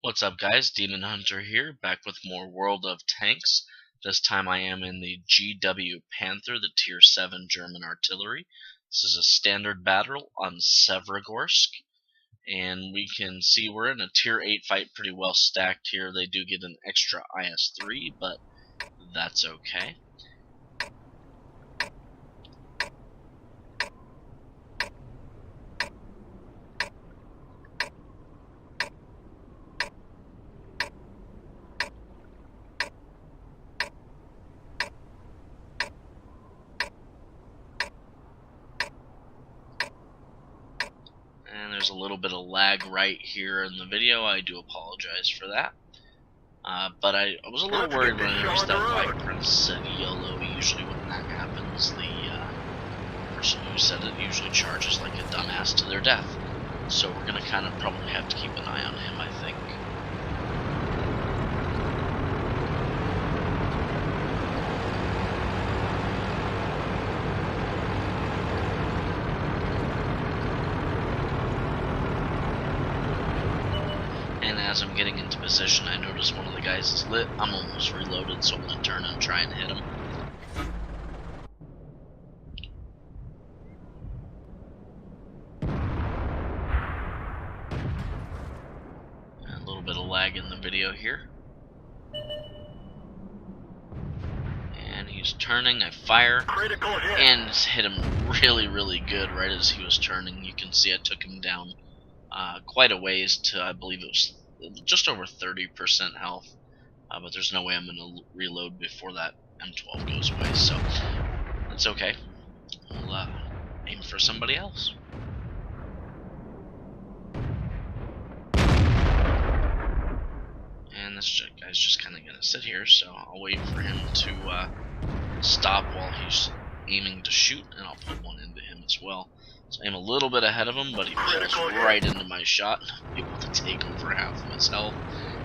What's up guys, Demon Hunter here, back with more World of Tanks. This time I am in the GW Panther, the Tier 7 German artillery. This is a standard battle on Severogorsk, and we can see we're in a Tier 8 fight, pretty well stacked here. They do get an extra IS-3, but that's okay. And there's a little bit of lag right here in the video. I do apologize for that. But I was a little worried when I noticed that Black Prince said YOLO. Usually when that happens, the person who said it usually charges like a dumbass to their death. So we're going to kind of probably have to keep an eye on him, I think. And as I'm getting into position, I notice one of the guys is lit. I'm almost reloaded, so I'm going to turn and try and hit him. And a little bit of lag in the video here. And he's turning, I fire, and hit him really good right as he was turning. You can see I took him down quite a ways to, I believe it was just over 30% health, but there's no way I'm going to reload before that M12 goes away, so it's okay. We'll aim for somebody else. And this guy's just kind of going to sit here, so I'll wait for him to stop while he's aiming to shoot, and I'll put one into him as well. So I'm a little bit ahead of him, but he falls right into my shot. I'm able to take over half of his health.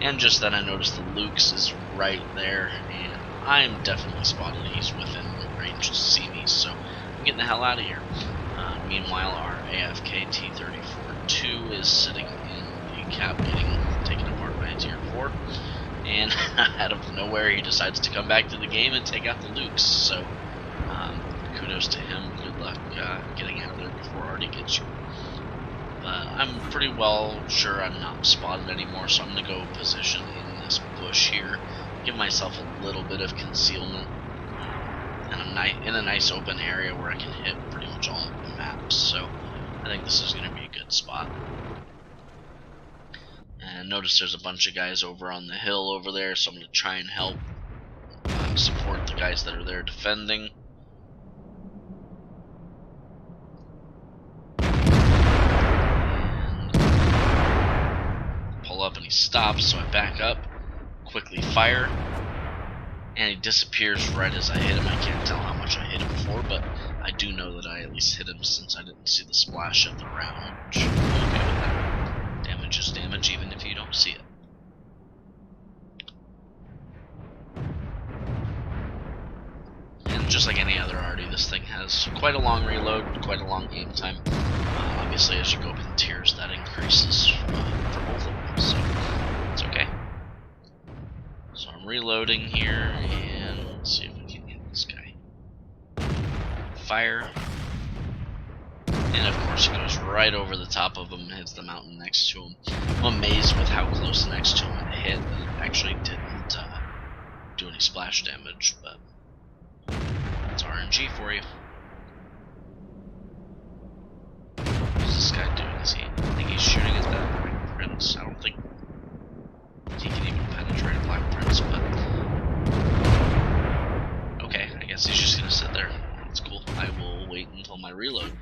And just then I noticed the Luke's is right there, and I'm definitely spotted. He's within range to see me, so I'm getting the hell out of here. Meanwhile, our AFK T-34-2 is sitting in the cap getting taken apart by a Tier 4. And out of nowhere, he decides to come back to the game and take out the Luke's. So kudos to him. Good luck getting out of there before Artie gets you. I'm pretty well sure I'm not spotted anymore, so I'm going to go position in this bush here, give myself a little bit of concealment, and I'm in a nice open area where I can hit pretty much all of the maps, so I think this is going to be a good spot. And notice there's a bunch of guys over on the hill over there, so I'm going to try and help support the guys that are there defending. Up and he stops, so I back up, quickly fire, and he disappears right as I hit him. I can't tell how much I hit him for, but I do know that I at least hit him since I didn't see the splash of the round, which I'm okay with that. Damage is damage even if you don't see it. And just like any other arty, this thing has quite a long reload, quite a long aim time. Obviously as you go up in tiers that increases for both of them. So it's okay. So I'm reloading here, and let's see if we can hit this guy. Fire. And of course it goes right over the top of him and hits the mountain next to him. I'm amazed with how close next to him it hit. It actually didn't do any splash damage, but it's RNG for you. What's this guy doing? I think he's shooting at that Prince. I don't think he can even penetrate a Black Prince, but okay, I guess he's just gonna sit there. That's cool. I will wait until my reload.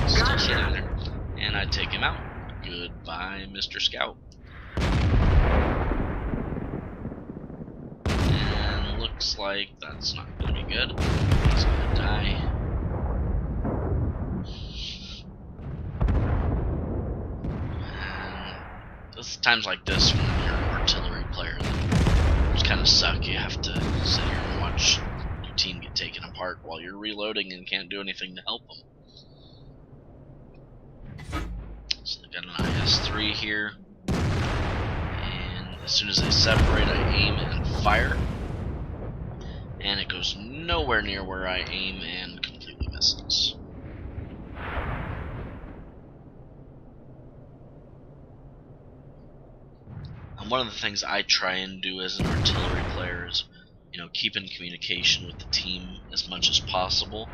Still sitting there. And I take him out. Goodbye, Mr. Scout. And looks like that's not gonna be good. He's gonna die. Times like this, when you're an artillery player, it's kind of suck. You have to sit here and watch your team get taken apart while you're reloading and can't do anything to help them. So they got an IS-3 here. As soon as they separate, I aim and fire, and it goes nowhere near where I aim and completely misses. And one of the things I try and do as an artillery player is, keep in communication with the team as much as possible,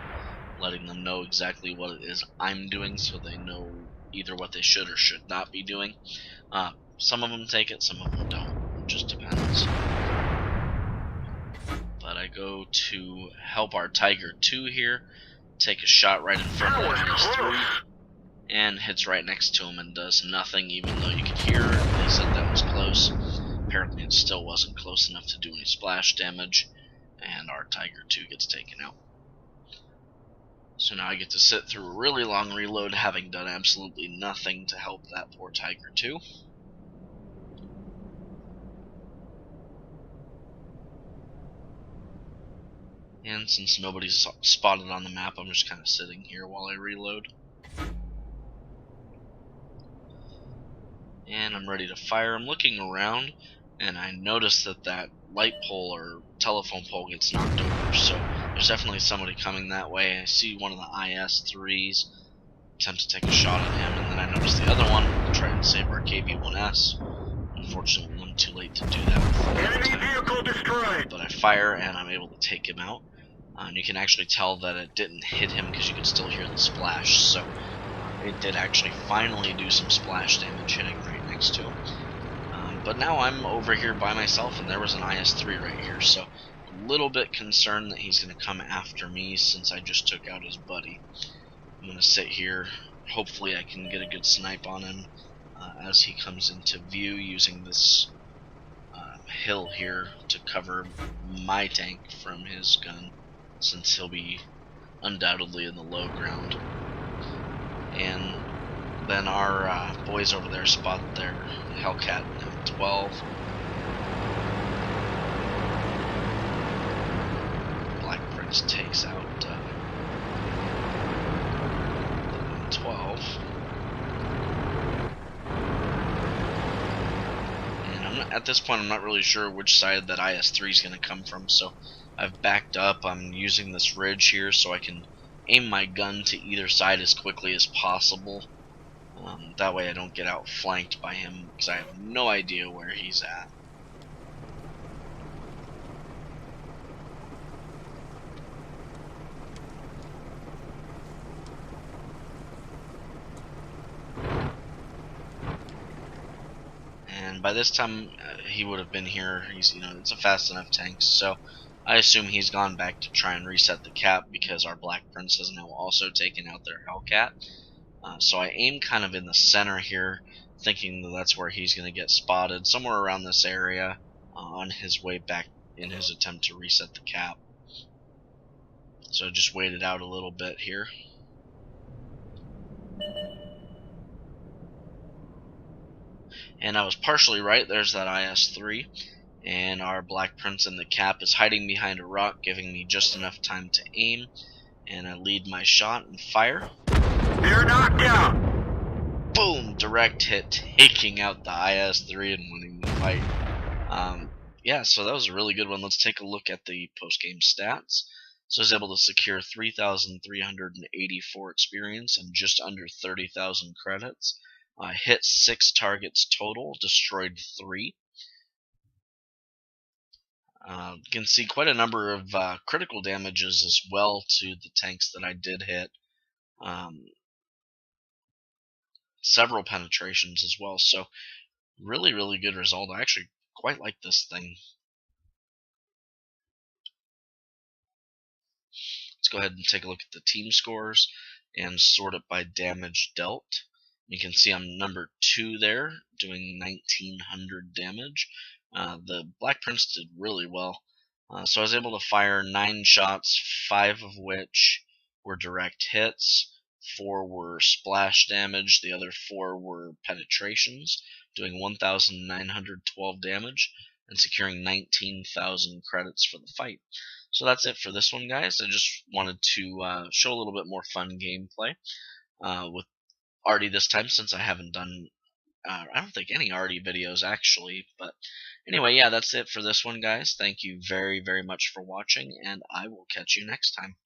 letting them know exactly what it is I'm doing so they know either what they should or should not be doing. Some of them take it, some of them don't. It just depends. But I go to help our Tiger 2 here, take a shot right in front of the IS-3, and hits right next to him and does nothing, even though you could hear they said that was close. Apparently it still wasn't close enough to do any splash damage, and our Tiger 2 gets taken out. So now I get to sit through a really long reload, having done absolutely nothing to help that poor Tiger 2. And since nobody's spotted on the map, I'm just kind of sitting here while I reload. And I'm ready to fire. I'm looking around, and I notice that that light pole or telephone pole gets knocked over, so there's definitely somebody coming that way. I see one of the IS-3s, attempt to take a shot at him, and then I notice the other one, trying to save our KV-1S. Unfortunately, I'm too late to do that. Enemy vehicle destroyed! But I fire, and I'm able to take him out. And you can actually tell that it didn't hit him because you could still hear the splash, so it did actually finally do some splash damage hitting right next to him. But now I'm over here by myself, and there was an IS-3 right here, so a little bit concerned that he's going to come after me since I just took out his buddy. I'm going to sit here. Hopefully I can get a good snipe on him as he comes into view using this hill here to cover my tank from his gun, since he'll be undoubtedly in the low ground. And then our boys over there spot their Hellcat M12. Black Prince takes out the M12. And at this point I'm not really sure which side that IS-3 is going to come from, so I've backed up. I'm using this ridge here so I can aim my gun to either side as quickly as possible. That way I don't get outflanked by him, because I have no idea where he's at. And by this time he would have been here. He's, it's a fast enough tank, so I assume he's gone back to try and reset the cap, because our Black Prince has now also taken out their Hellcat. So I aim kind of in the center here, thinking that that's where he's going to get spotted, somewhere around this area, on his way back in his attempt to reset the cap. So I just waited out a little bit here. And I was partially right. There's that IS-3. And our Black Prince in the cap is hiding behind a rock, giving me just enough time to aim. And I lead my shot and fire. They're knocked out! Boom! Direct hit, taking out the IS-3 and winning the fight. Yeah, so that was a really good one. Let's take a look at the post-game stats. So I was able to secure 3,384 experience and just under 30,000 credits. Hit 6 targets total, destroyed 3. You can see quite a number of critical damages as well to the tanks that I did hit. Several penetrations as well, so really, really good result. I actually quite like this thing. Let's go ahead and take a look at the team scores and sort it by damage dealt. You can see I'm number 2 there, doing 1,900 damage. The Black Prince did really well. So I was able to fire 9 shots, 5 of which were direct hits, 4 were splash damage, the other 4 were penetrations, doing 1,912 damage and securing 19,000 credits for the fight. So that's it for this one, guys. I just wanted to show a little bit more fun gameplay with Artie this time, since I haven't done I don't think any arty videos actually. But anyway, yeah, that's it for this one, guys. Thank you very, very much for watching, and I will catch you next time.